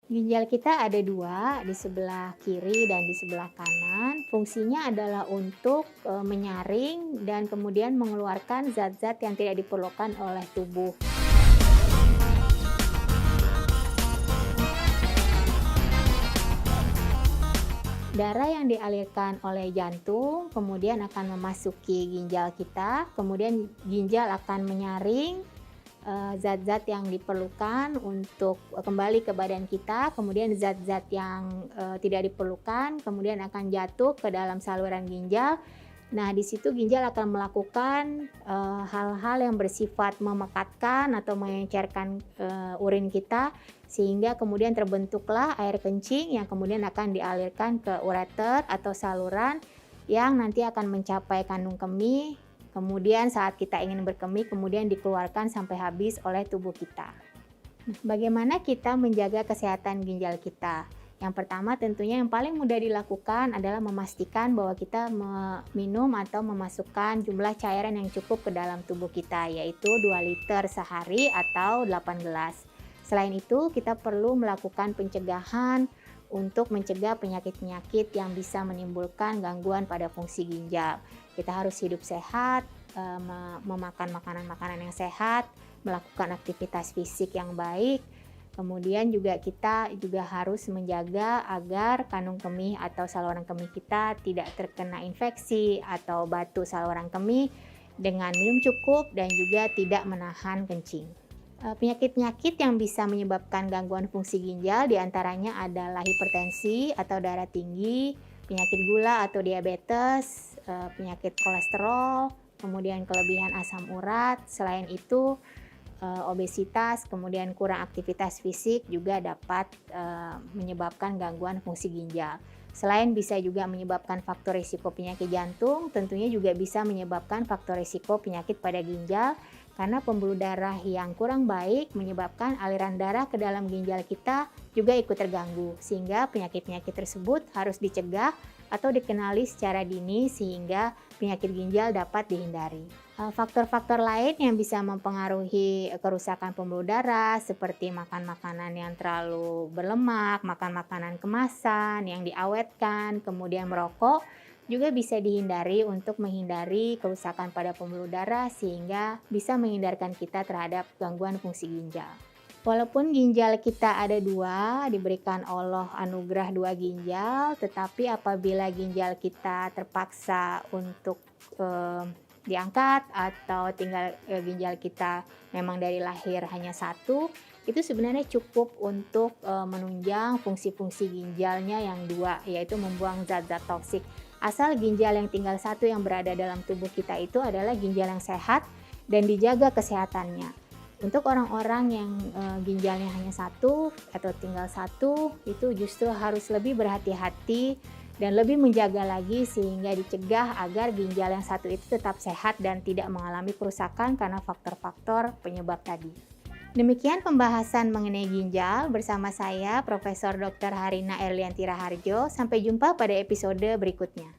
Ginjal kita ada dua, di sebelah kiri dan di sebelah kanan. Fungsinya adalah untuk menyaring dan kemudian mengeluarkan zat-zat yang tidak diperlukan oleh tubuh. Darah yang dialirkan oleh jantung kemudian akan memasuki ginjal kita, kemudian ginjal akan menyaring zat-zat yang diperlukan untuk kembali ke badan kita, kemudian zat-zat yang tidak diperlukan kemudian akan jatuh ke dalam saluran ginjal. Nah, di situ ginjal akan melakukan hal-hal yang bersifat memekatkan atau mengencerkan urin kita, sehingga kemudian terbentuklah air kencing yang kemudian akan dialirkan ke ureter atau saluran yang nanti akan mencapai kandung kemih. Kemudian saat kita ingin berkemih, kemudian dikeluarkan sampai habis oleh tubuh kita. Nah, bagaimana kita menjaga kesehatan ginjal kita? Yang pertama tentunya yang paling mudah dilakukan adalah memastikan bahwa kita minum atau memasukkan jumlah cairan yang cukup ke dalam tubuh kita, yaitu 2 liter sehari atau 8 gelas. Selain itu, kita perlu melakukan pencegahan untuk mencegah penyakit-penyakit yang bisa menimbulkan gangguan pada fungsi ginjal. Kita harus hidup sehat, memakan makanan-makanan yang sehat, melakukan aktivitas fisik yang baik. Kemudian juga kita juga harus menjaga agar kandung kemih atau saluran kemih kita tidak terkena infeksi atau batu saluran kemih dengan minum cukup dan juga tidak menahan kencing. Penyakit-penyakit yang bisa menyebabkan gangguan fungsi ginjal diantaranya adalah hipertensi atau darah tinggi, penyakit gula atau diabetes, penyakit kolesterol, kemudian kelebihan asam urat. Selain itu, obesitas, kemudian kurang aktivitas fisik juga dapat menyebabkan gangguan fungsi ginjal. Selain bisa juga menyebabkan faktor risiko penyakit jantung, tentunya juga bisa menyebabkan faktor risiko penyakit pada ginjal karena pembuluh darah yang kurang baik menyebabkan aliran darah ke dalam ginjal kita juga ikut terganggu, sehingga penyakit-penyakit tersebut harus dicegah atau dikenali secara dini sehingga penyakit ginjal dapat dihindari. Faktor-faktor lain yang bisa mempengaruhi kerusakan pembuluh darah seperti makan makanan yang terlalu berlemak, makan makanan kemasan yang diawetkan, kemudian merokok juga bisa dihindari untuk menghindari kerusakan pada pembuluh darah sehingga bisa menghindarkan kita terhadap gangguan fungsi ginjal. Walaupun ginjal kita ada dua, diberikan Allah anugerah dua ginjal, tetapi apabila ginjal kita terpaksa untuk diangkat atau tinggal ginjal kita memang dari lahir hanya satu, itu sebenarnya cukup untuk menunjang fungsi-fungsi ginjalnya yang dua, yaitu membuang zat-zat toksik. Asal ginjal yang tinggal satu yang berada dalam tubuh kita itu adalah ginjal yang sehat dan dijaga kesehatannya. Untuk orang-orang yang ginjalnya hanya satu atau tinggal satu, itu justru harus lebih berhati-hati dan lebih menjaga lagi sehingga dicegah agar ginjal yang satu itu tetap sehat dan tidak mengalami kerusakan karena faktor-faktor penyebab tadi. Demikian pembahasan mengenai ginjal bersama saya Profesor Dr. Harina Erlianti Raharjo. Sampai jumpa pada episode berikutnya.